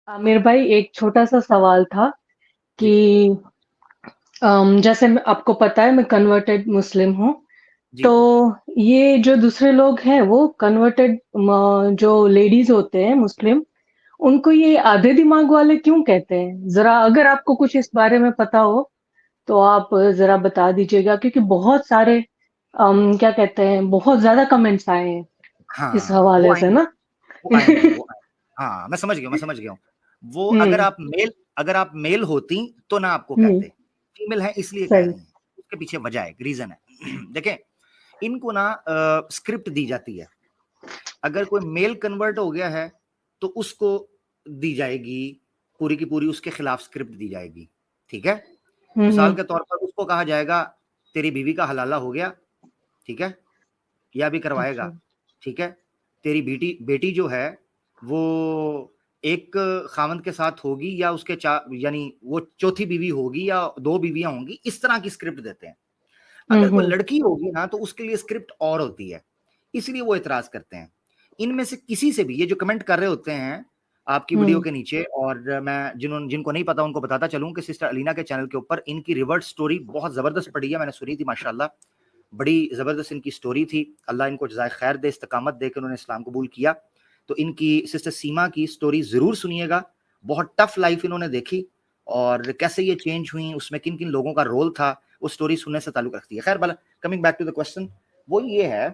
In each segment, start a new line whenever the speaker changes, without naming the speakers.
आमिर भाई, एक छोटा सा सवाल था कि
जी
जैसे आपको पता है मैं कन्वर्टेड मुस्लिम हूँ।
जी
तो
जी।
ये जो दूसरे लोग हैं वो कन्वर्टेड जो लेडीज होते हैं मुस्लिम, उनको ये आधे दिमाग वाले क्यों कहते हैं? जरा अगर आपको कुछ इस बारे में पता हो तो आप जरा बता दीजिएगा, क्योंकि बहुत सारे क्या कहते हैं, बहुत ज्यादा कमेंट्स आए हैं इस
हाँ वो
हवाले से
आएंगे,
ना।
वो आएंगे, वो आएंगे। हाँ मैं समझ गया, मैं समझ गया हूँ। वो
हम्म।
अगर आप मेल होती तो ना आपको
हम्म।
कहते, फीमेल है इसलिए कह
सही।
रही हैं। उसके पीछे वजह है, रीजन है। देखें, इनको ना स्क्रिप्ट दी जाती है। अगर कोई मेल कन्वर्ट हो गया है तो उसको दी जाएगी पूरी की पूरी उसके खिलाफ स्क्रिप्ट दी जाएगी। ठीक है, मिसाल
हम्म।
के तौर पर उसको कहा जाएगा तेरी बीवी का हलाला हो गया, ठीक है, या भी
अच्छा।
करवाएगा। ठीक है, तेरी बेटी बेटी जो है वो एक खामंद के साथ होगी या उसके यानी वो चौथी बीवी होगी या दो बीवियां होंगी, इस तरह की स्क्रिप्ट देते हैं। अगर कोई
हम्म।
लड़की होगी ना तो उसके लिए स्क्रिप्ट और होती है, इसलिए वो एतराज करते हैं। इनमें से किसी से भी ये जो कमेंट कर रहे होते हैं आपकी वीडियो
हम्म।
के नीचे, और मैं जिनको नहीं पता उनको बताता चलूं कि सिस्टर अलीना के चैनल के ऊपर इनकी रिवर्स स्टोरी बहुत जबरदस्त पड़ी है, मैंने सुनी थी माशाल्लाह। बड़ी ज़बरदस्त इनकी स्टोरी थी, अल्लाह इनको जज़ाए खैर दे, इस्तकामत दे के उन्होंने इस्लाम कबूल किया। तो इनकी सिस्टर सीमा की स्टोरी ज़रूर सुनिएगा। बहुत टफ लाइफ इन्होंने देखी और कैसे ये चेंज हुई, उसमें किन किन लोगों का रोल था, वो स्टोरी सुनने से ताल्लुक रखती है। खैर भला, coming back to the question, वो ये है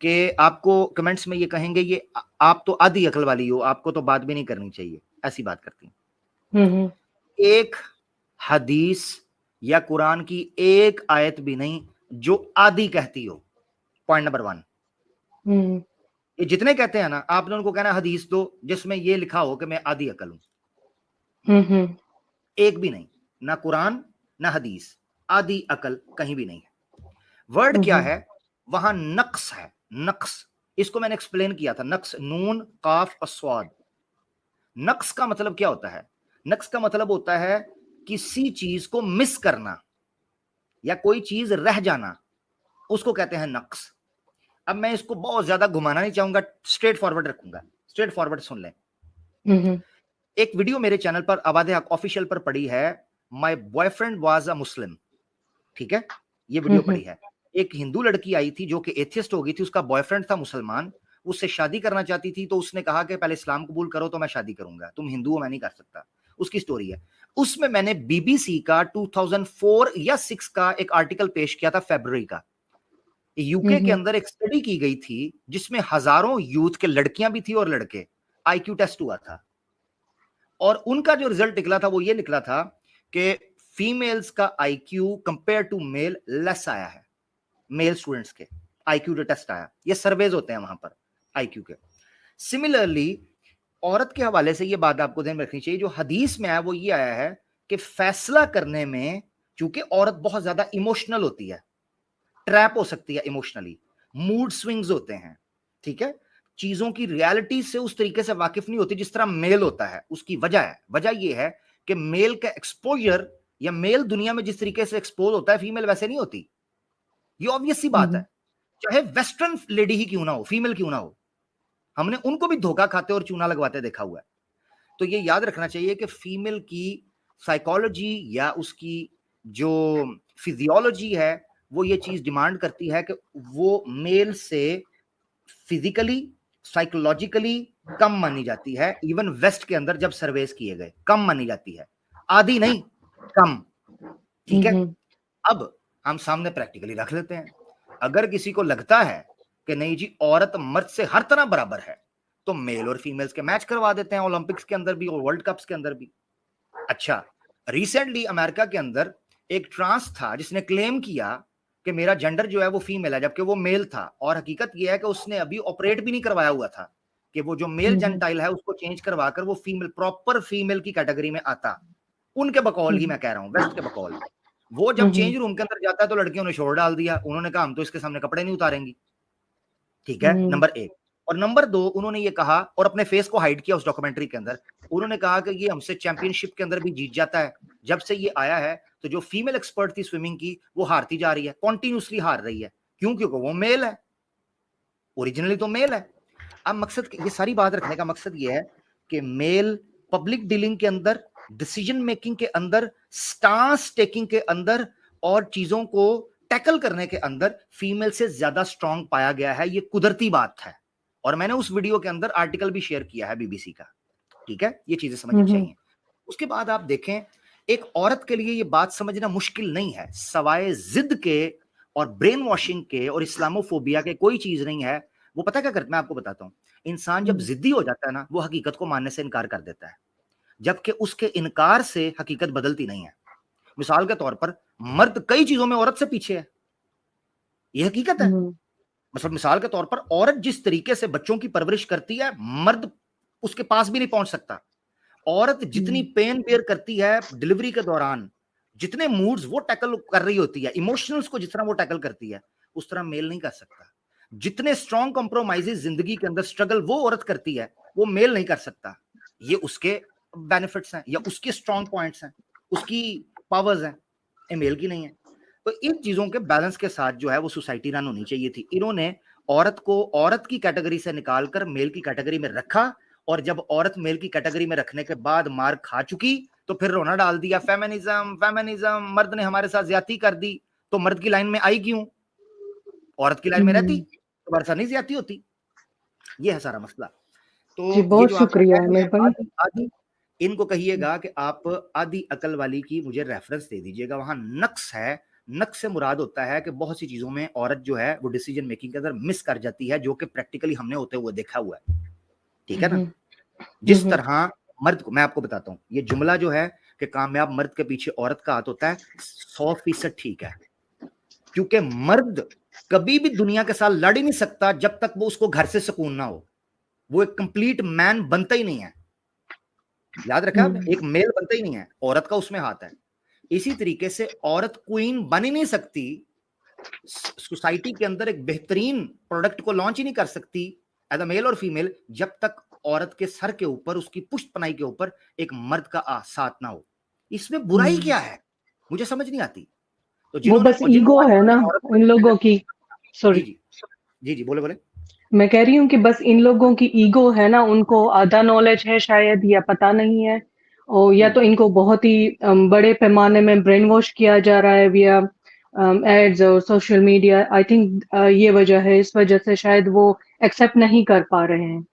कि आपको कमेंट्स में ये कहेंगे ये आप तो आधी अकल वाली हो, आपको तो बात भी नहीं करनी चाहिए, ऐसी बात करती हैं।
हम्म।
एक हदीस या कुरान की एक आयत भी नहीं जो आधी कहती हो। पॉइंट नंबर वन,
हम्म।
ये जितने कहते हैं ना, आपने उनको कहना हदीस दो जिसमें ये लिखा हो कि मैं आधी अकल हूं।
हम्म।
एक भी नहीं, ना कुरान ना हदीस, आधी अकल कहीं भी नहीं है। वर्ड क्या
हम्म।
है वहां? नक्स है, नक्स। इसको मैंने एक्सप्लेन किया था, नक्स, नून काफ अस्वाद। नक्स का मतलब क्या होता है? नक्स का मतलब होता है किसी चीज को मिस करना या कोई चीज रह जाना, उसको कहते हैं नक्स। अब मैं इसको बहुत ज्यादा घुमाना नहीं चाहूंगा, स्ट्रेट फॉरवर्ड रखूंगा, स्ट्रेट फॉरवर्ड सुन लें।
हम्म।
एक वीडियो मेरे चैनल पर आबाद हक ऑफिशियल पर पड़ी है, माय बॉयफ्रेंड वाज अ मुस्लिम। ठीक है, ये वीडियो
हम्म।
पड़ी है। एक हिंदू लड़की आई थी जो कि एथियस्ट हो गई थी, उसका बॉयफ्रेंड था मुसलमान, उससे शादी करना चाहती थी, तो उसने कहा कि पहले इस्लाम कबूल करो तो मैं शादी करूंगा, तुम हिंदू हो मैं नहीं कर सकता। उसकी स्टोरी है। उसमें मैंने बीबीसी का 2004 या 6 का एक आर्टिकल पेश किया था, फरवरी का। यूके के
हम्म।
अंदर एक स्टडी की गई थी जिसमें हजारों यूथ के लड़कियां भी थी और लड़के, आईक्यू टेस्ट हुआ था, और उनका जो रिजल्ट निकला था वो ये निकला था कि फीमेल्स का IQ compare to male less आया है। मेल स्टूडेंट्स के आईक्यू जो टेस्ट आया, ये सर्वेज होते हैं वहां पर आईक्यू के। सिमिलरली औरत के हवाले से ये बात आपको ध्यान में रखनी चाहिए, जो हदीस में आया वो ये आया है कि फैसला करने में चूंकि औरत बहुत ज्यादा इमोशनल होती है, ट्रैप हो सकती है इमोशनली, मूड स्विंग्स होते हैं, ठीक है, चीजों की रियलिटी से उस तरीके से वाकिफ नहीं होती जिस तरह मेल होता है। उसकी वजह है, वजह यह है कि मेल का एक्सपोजर या मेल दुनिया में जिस तरीके से एक्सपोज होता है फीमेल वैसे नहीं होती। ये ऑब्वियस सी बात है,
हम्म।
चाहे वेस्टर्न लेडी ही क्यों ना हो, फीमेल क्यों ना हो, हमने उनको भी धोखा खाते और चूना लगवाते देखा हुआ है। तो ये याद रखना चाहिए कि फीमेल की साइकोलॉजी या उसकी जो फिजियोलॉजी है वो ये चीज डिमांड करती है कि वो मेल से फिजिकली, साइकोलॉजिकली कम मानी जाती है। इवन वेस्ट के अंदर जब सर्वेस किए गए कम मानी जाती है, आधी नहीं, कम। ठीक है,
हम्म।
अब हम सामने प्रैक्टिकली रख लेते हैं। अगर किसी को लगता है कि नहीं जी औरत मर्द से हर तरह बराबर है, तो मेल और फीमेल्स के मैच करवा देते हैं, ओलंपिक्स के अंदर भी और वर्ल्ड कप्स के अंदर भी। अच्छा, रिसेंटली अमेरिका के अंदर एक ट्रांस था जिसने क्लेम किया कि मेरा जेंडर जो है वो फीमेल है, जबकि वो मेल था, और हकीकत यह है कि उसने अभी ऑपरेट भी नहीं करवाया हुआ था कि वो जो मेल
हम्म।
जेंटाइल है उसको चेंज करवाकर वो फीमेल, प्रॉपर फीमेल की कैटेगरी में आता। उनके बकौल ही
हम्म।
मैं कह रहा हूं, वेस्ट के बकौल। वो जब
हम्म।
चेंज रूम के अंदर जाता है तो लड़कियों ने छोड़ डाल दिया, उन्होंने कहा हम तो इसके सामने कपड़े नहीं उतारेंगी। ठीक है,
हम्म।
नंबर एक। और नंबर दो, उन्होंने ये कहा और अपने फेस को हाइड किया उस डॉक्यूमेंट्री के अंदर, उन्होंने कहा कि ये हमसे चैंपियनशिप के अंदर भी जीत जाता है, जब से ये आया है तो जो फीमेल एक्सपर्ट थी स्विमिंग की वो हारती जा रही है, कॉन्टिन्यूसली हार रही है। क्यों? क्योंकि वो मेल है, ओरिजिनली तो मेल है। अब मकसद, ये सारी बात रखने का मकसद ये है कि मेल पब्लिक डीलिंग के अंदर, डिसीजन मेकिंग के अंदर, स्टांस टेकिंग के अंदर और चीजों को टैकल करने के अंदर फीमेल से ज्यादा स्ट्रांग पाया गया है। ये कुदरती बात है और मैंने उस वीडियो के अंदर आर्टिकल भी शेयर किया है बीबीसी का। ठीक है, ये चीजें समझनी चाहिए। उसके बाद आप देखें, एक औरत के लिए ये बात समझना मुश्किल नहीं है, सवाए जिद के और ब्रेन वॉशिंग के और इस्लामोफोबिया के कोई चीज नहीं है। वो पता क्या करता है, मैं आपको बताता हूं। इंसान जब जिद्दी हो जाता है ना, वो हकीकत को मानने से इनकार कर देता है, जबकि उसके इनकार से हकीकत बदलती नहीं है। मिसाल के तौर पर मर्द कई चीजों में औरत से पीछे है, ये हकीकत है। मतलब मिसाल के तौर पर औरत जिस तरीके से बच्चों की परवरिश करती है, मर्द उसके पास भी नहीं पहुंच सकता। औरत जितनी पेन बेयर करती है डिलीवरी के दौरान, जितने मूड्स वो टैकल कर रही होती है, इमोशनल्स को जिस तरह वो टैकल करती है, उस तरह मेल नहीं कर सकता। जितने स्ट्रॉन्ग कॉम्प्रोमाइजेस जिंदगी के अंदर स्ट्रगल वो औरत करती है, वो मेल नहीं कर सकता। ये उसके बेनिफिट्स हैं या उसके स्ट्रॉन्ग पॉइंट्स हैं, उसकी पावर्स हैं, ये मेल की नहीं है। तो इन चीजों के बैलेंस के साथ जो है वो सोसाइटी रन होनी चाहिए थी। इन्होंने औरत को औरत की कैटेगरी से निकालकर मेल की कैटेगरी में रखा, और जब औरत मेल की कैटेगरी में रखने के बाद मार खा चुकी तो फिर रोना डाल दिया, फेमिनिज्म फेमिनिज्म, मर्द ने हमारे साथ ज्यादती कर दी। तो मर्द की लाइन में आई क्यों? औरत की लाइन में रहती तो हमारे साथ नहीं ज्यादती होती। ये है सारा मसला। तो
जी, बहुत शुक्रिया
मेरे भाई। आदि इनको कहिएगा कि आप आदि अकल वाली की मुझे रेफरेंस दे दीजिएगा, वहां नक्स है। नक्स से मुराद होता है कि बहुत सी चीजों में औरत जो है वो डिसीजन मेकिंग के अंदर मिस कर जाती है, जो कि प्रैक्टिकली हमने होते हुए देखा हुआ है। ठीक है ना? जिस तरह मर्द को, मैं आपको बताता हूं, ये जुमला जो है कि कामयाब मर्द के पीछे औरत का हाथ होता है, 100% ठीक है, क्योंकि मर्द कभी भी दुनिया के साथ लड़ ही नहीं सकता जब तक वो उसको घर से सुकून ना हो। वो एक कंप्लीट मैन बनता ही नहीं है। याद रखा आपने, एक मेल बनता ही नहीं है, औरत का उसमें हाथ है। इसी तरीके से औरत क्वीन बन ही नहीं सकती, सोसाइटी के अंदर एक बेहतरीन प्रोडक्ट को लॉन्च ही नहीं कर सकती एज अ मेल और फीमेल, जब तक औरत के सर के ऊपर, उसकी पुष्ट पनाई के ऊपर एक मर्द का साथ ना हो। इसमें बुराई क्या है, मुझे समझ नहीं आती। तो
वो बस ईगो है ना उन लोगों की। सॉरी
जी जी जी, बोले बोले।
मैं कह रही हूँ कि बस इन लोगों की ईगो है ना, उनको आधा नॉलेज है शायद, या पता नहीं है, और या तो इनको बहुत ही बड़े पैमाने में ब्रेन वॉश किया जा रहा है विया एड्स और सोशल मीडिया। आई थिंक ये वजह है, इस वजह से शायद वो एक्सेप्ट नहीं कर पा रहे हैं।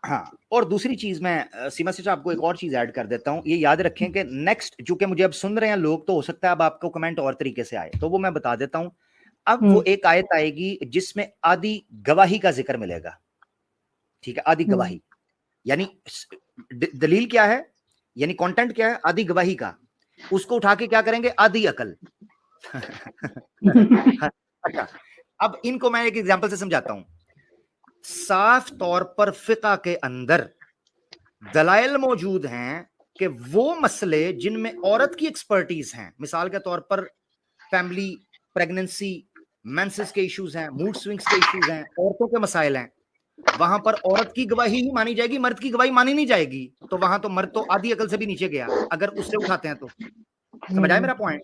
हाँ, और दूसरी चीज मैं सीमा से आपको एक और चीज ऐड कर देता हूँ। ये याद रखें कि नेक्स्ट, जो कि मुझे अब सुन रहे हैं लोग, तो हो सकता है अब आपको कमेंट और तरीके से आए, तो वो मैं बता देता हूँ। अब वो एक आयत आएगी जिसमें आदि गवाही का जिक्र मिलेगा। ठीक है, आदि गवाही यानी दलील क्या है, यानी कंटेंट क्या है, आदि गवाही का। उसको उठा के क्या करेंगे, आदि अकल। अच्छा, अब इनको मैं एक एग्जांपल से समझाता हूं। साफ तौर पर फिक़ा के अंदर दलाइल मौजूद हैं कि वो मसले जिनमें औरत की एक्सपर्टीज हैं, मिसाल के तौर पर फैमिली, प्रेगनेंसी, मेंसेस के इश्यूज हैं, मूड स्विंग्स के इश्यूज हैं, औरतों के मसाइल हैं, वहां पर औरत की गवाही ही मानी जाएगी, मर्द की गवाही मानी नहीं जाएगी। तो वहां तो मर्द तो आधी अकल से भी नीचे गया अगर उससे उठाते हैं तो। समझ आया मेरा पॉइंट?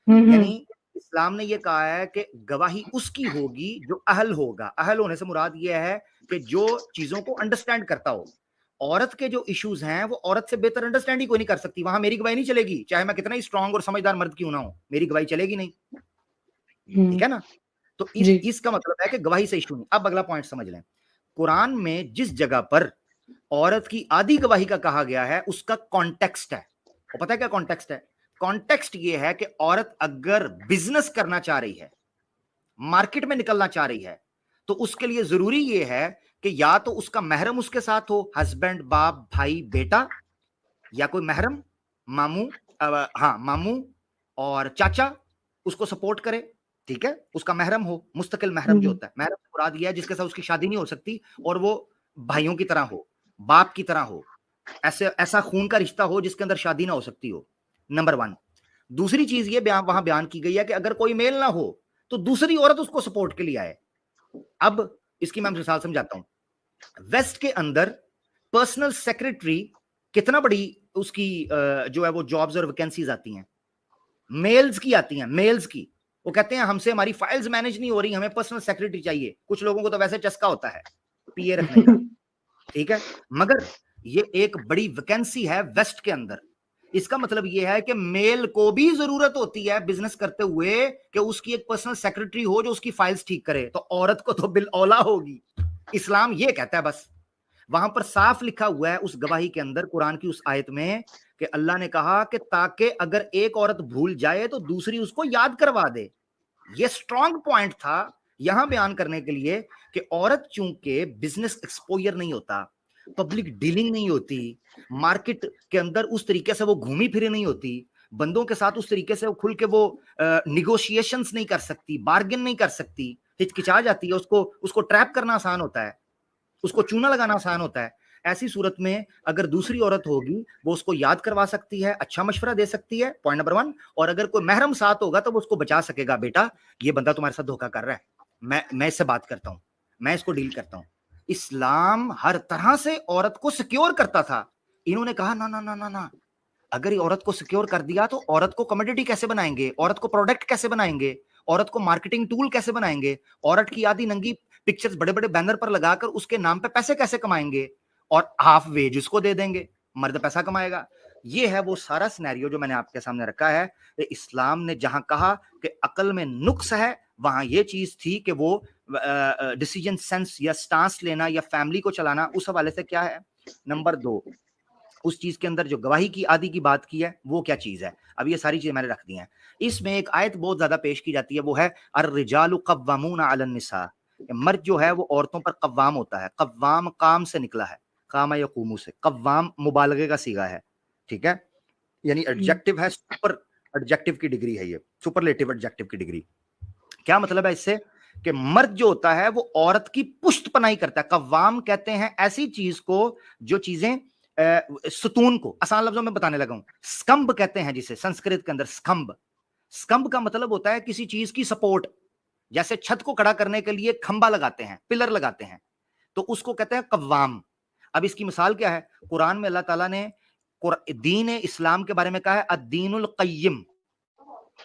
यानी इस्लाम ने यह कहा है कि गवाही उसकी होगी जो अहल होगा। अहल होने से मुराद यह है कि जो चीजों को अंडरस्टैंड करता हो। औरत के जो इश्यूज हैं वो औरत से बेहतर अंडरस्टैंड ही कोई नहीं कर सकती, वहां मेरी गवाही नहीं चलेगी, चाहे मैं कितना ही स्ट्रांग और समझदार मर्द क्यों ना हो, मेरी गवाही चलेगी नहीं। ठीक है ना? तो इसका मतलब है कि गवाही से इशू नहीं। अब अगला पॉइंट समझ लें। कुरान में जिस जगह पर औरत की आधी गवाही का कहा गया है उसका कॉन्टेक्स्ट है, और पता है क्या कॉन्टेक्स्ट है? कॉन्टेक्स्ट ये है कि औरत अगर बिजनेस करना चाह रही है, मार्केट में निकलना चाह रही है, तो उसके लिए जरूरी ये है कि या तो उसका महरम उसके साथ हो, हस्बैंड, बाप, भाई, बेटा, या कोई महरम, मामू, मामू और चाचा उसको सपोर्ट करे। ठीक है, उसका महरम हो, मुस्तकिल महरम जो होता है। महरम से मुराद यह है जिसके साथ उसकी शादी नहीं हो सकती और वो भाइयों की तरह हो, बाप की तरह हो, ऐसा खून का रिश्ता हो जिसके अंदर शादी ना हो सकती हो, नंबर 1। दूसरी चीज ये वहां बयान की गई है कि अगर कोई मेल ना हो तो दूसरी औरत उसको सपोर्ट के लिए आए। अब इसकी मैं मिसाल समझाता हूं। वेस्ट के अंदर पर्सनल सेक्रेटरी कितना बड़ी उसकी जो है वो जॉब्स और वैकेंसीज आती हैं, मेल्स की आती हैं, मेल्स की। वो कहते हैं हमसे हमारी फाइल्स मैनेज नहीं हो रही, हमें पर्सनल सेक्रेटरी चाहिए। कुछ लोगों को तो वैसे चस्का होता है पीए रखने का। ठीक है, मगर یہ ایک بڑی ویکینسی ہے ویسٹ کے اندر. اس کا مطلب یہ ہے کہ میل کو بھی ضرورت ہوتی ہے بزنس کرتے ہوئے کہ اس کی ایک پرسنل سیکرٹری ہو جو اس کی فائلز ٹھیک کرے, تو عورت کو تو بالاولا ہوگی. اسلام یہ کہتا ہے بس. وہاں پر صاف لکھا ہوا ہے اس گواہی کے اندر, قرآن کی اس آیت میں, کہ اللہ نے کہا کہ تاکہ اگر ایک عورت بھول جائے تو دوسری اس کو یاد کروا دے. یہ سٹرونگ پوائنٹ تھا یہاں بیان کرنے کے لیے کہ عورت چونکہ بزنس ایکسپوئر نہیں ہوتا, پبلک ڈیلنگ نہیں ہوتی, مارکیٹ کے اندر اس طریقے سے وہ گھومی پھری نہیں ہوتی, بندوں کے ساتھ اس طریقے سے کھل کے وہ نیگوشیشنز نہیں کر سکتی, بارگن نہیں کر سکتی, ہچکچا جاتی ہے, اس کو ٹریپ کرنا آسان ہوتا ہے, اس کو چونا لگانا آسان ہوتا ہے. ایسی صورت میں اگر دوسری عورت ہوگی وہ اس کو یاد کروا سکتی ہے, اچھا مشورہ دے سکتی ہے, پوائنٹ نمبر 1. اور اگر کوئی محرم ساتھ ہوگا تو وہ اس کو بچا سکے گا, بیٹا یہ بندہ تمہارے ساتھ دھوکا کر رہا ہے, میں اس سے بات کرتا ہوں, میں اس کو ڈیل کرتا ہوں. اسلام ہر طرح سے عورت کو سیکیور کرتا تھا. انہوں نے کہا نا نا نا نا نا, اگر یہ عورت کو سیکیور کر دیا تو عورت کو کموڈٹی کیسے بنائیں گے, عورت کو پروڈکٹ کیسے بنائیں گے, عورت کو مارکیٹنگ ٹول کیسے بنائیں گے, عورت کی آدھی ننگی پکچرز بڑے بڑے بینر پر لگا کر اس کے نام پہ پیسے کیسے کمائیں گے, اور ہاف ویج اس کو دے دیں گے, مرد پیسہ کمائے گا. یہ ہے وہ سارا سینیریو جو میں نے آپ کے سامنے رکھا ہے. اسلام نے جہاں کہا کہ عقل میں نقص ہے, وہاں یہ چیز تھی کہ وہ ڈیسیجن سینس یا سٹانس لینا یا فیملی کو چلانا, اس حوالے سے کیا ہے. نمبر 2, اس چیز کے اندر جو گواہی کی آدھی کی بات کی ہے وہ کیا چیز ہے. اب یہ ساری چیزیں میں نے رکھ دی ہیں. اس میں ایک آیت بہت زیادہ پیش کی جاتی ہے, وہ ہے الرجال قوامون علی النساء. مرد جو ہے وہ عورتوں پر قوام ہوتا ہے. قوام قام سے نکلا ہے, قام یقوم سے, قوام مبالغے کا صیغہ ہے, ٹھیک ہے, یعنی ایڈجیکٹو ہے, سپر ایڈجیکٹو کی ڈگری ہے, یہ سپرلیٹو ایڈجیکٹو کی ڈگری. کیا مطلب ہے اس سے, کہ مرد جو ہوتا ہے وہ عورت کی پشت پناہی کرتا ہے. قوام کہتے ہیں ایسی چیز کو جو چیزیں ستون کو, آسان لفظوں میں بتانے لگا ہوں, سکمب کہتے ہیں جسے سنسکرت کے اندر سکمب. سکمب کا مطلب ہوتا ہے کسی چیز کی سپورٹ, جیسے چھت کو کھڑا کرنے کے لیے کھمبا لگاتے ہیں, پلر لگاتے ہیں, تو اس کو کہتے ہیں قوام. اب اس کی مثال کیا ہے, قرآن میں اللہ تعالیٰ نے دین اسلام کے بارے میں کہا ہے الدین القیم.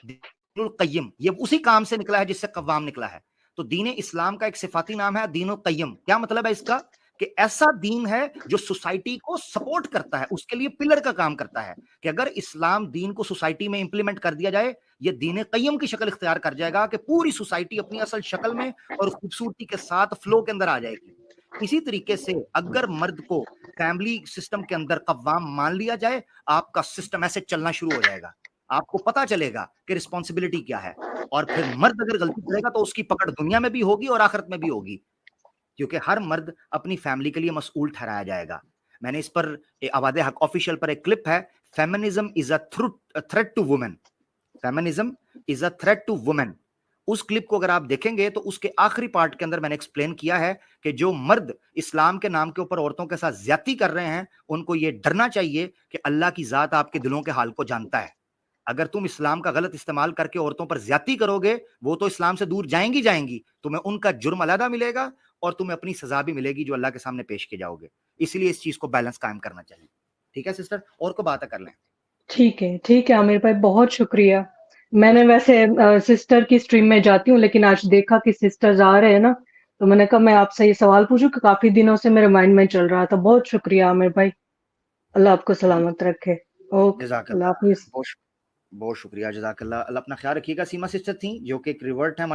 دین القیم یہ اسی کام سے نکلا ہے جس سے قوام نکلا ہے. تو دین اسلام کا ایک صفاتی نام ہے دین القیم. کیا مطلب ہے اس کا, کہ ایسا دین ہے جو سوسائٹی کو سپورٹ کرتا ہے, اس کے لیے پلر کا کام کرتا ہے, کہ اگر اسلام دین کو سوسائٹی میں امپلیمنٹ کر دیا جائے, یہ دین قیم کی شکل اختیار کر جائے گا کہ پوری سوسائٹی اپنی اصل شکل میں اور خوبصورتی کے ساتھ فلو کے اندر آ جائے گی. اسی طریقے سے اگر مرد کو فیملی سسٹم کے اندر قوام مان لیا جائے, آپ کا سسٹم ایسے چلنا شروع ہو جائے گا, آپ کو پتا چلے گا کہ رسپانسبلٹی کیا ہے. اور پھر مرد اگر غلطی کرے گا تو اس کی پکڑ دنیا میں بھی ہوگی اور آخرت میں بھی ہوگی, کیونکہ ہر مرد اپنی فیملی کے لیے مسئول ٹھہرایا جائے گا. میں نے اس پر آباد حق آفیشیل پر ایک کلپ ہے, feminism is a threat to women. Feminism is a threat to women. اس کلپ کو اگر آپ دیکھیں گے تو اس کے آخری پارٹ کے اندر میں نے ایکسپلین کیا ہے کہ جو مرد اسلام کے نام کے اوپر عورتوں کے ساتھ زیادتی کر رہے ہیں, ان کو یہ ڈرنا چاہیے کہ اللہ کی ذات آپ کے دلوں کے حال کو جانتا ہے. اگر تم اسلام کا غلط استعمال کر کے عورتوں پر زیادتی کرو گے, وہ تو اسلام سے دور جائیں گی, تمہیں ان کا جرم علیحدہ ملے گا اور تمہیں اپنی سزا بھی ملے گی جو اللہ کے سامنے پیش کیے جاؤ گے. اس لیے اس چیز کو بیلنس قائم کرنا چاہیے. ٹھیک ہے سسٹر, اور کو باتیں کر لیں.
ٹھیک ہے عامر بھائی, بہت شکریہ. میں نے ویسے سسٹر کی اسٹریم میں جاتی ہوں, لیکن آج دیکھا کہ سسٹرز آ رہے ہیں نا, تو میں نے کہا میں آپ سے یہ سوال پوچھوں کہ کافی دنوں سے میرے مائنڈ میں چل رہا تھا. بہت شکریہ عامر بھائی, اللہ آپ کو سلامت رکھے. اوکے,
جزاک
اللہ
اللہ,
حافظ.
بہت شکریہ, جزاک اللہ. اللہ اپنا خیال رکھیے گا. سیما سسٹر تھیں جو کہ ایک ریورٹ ہے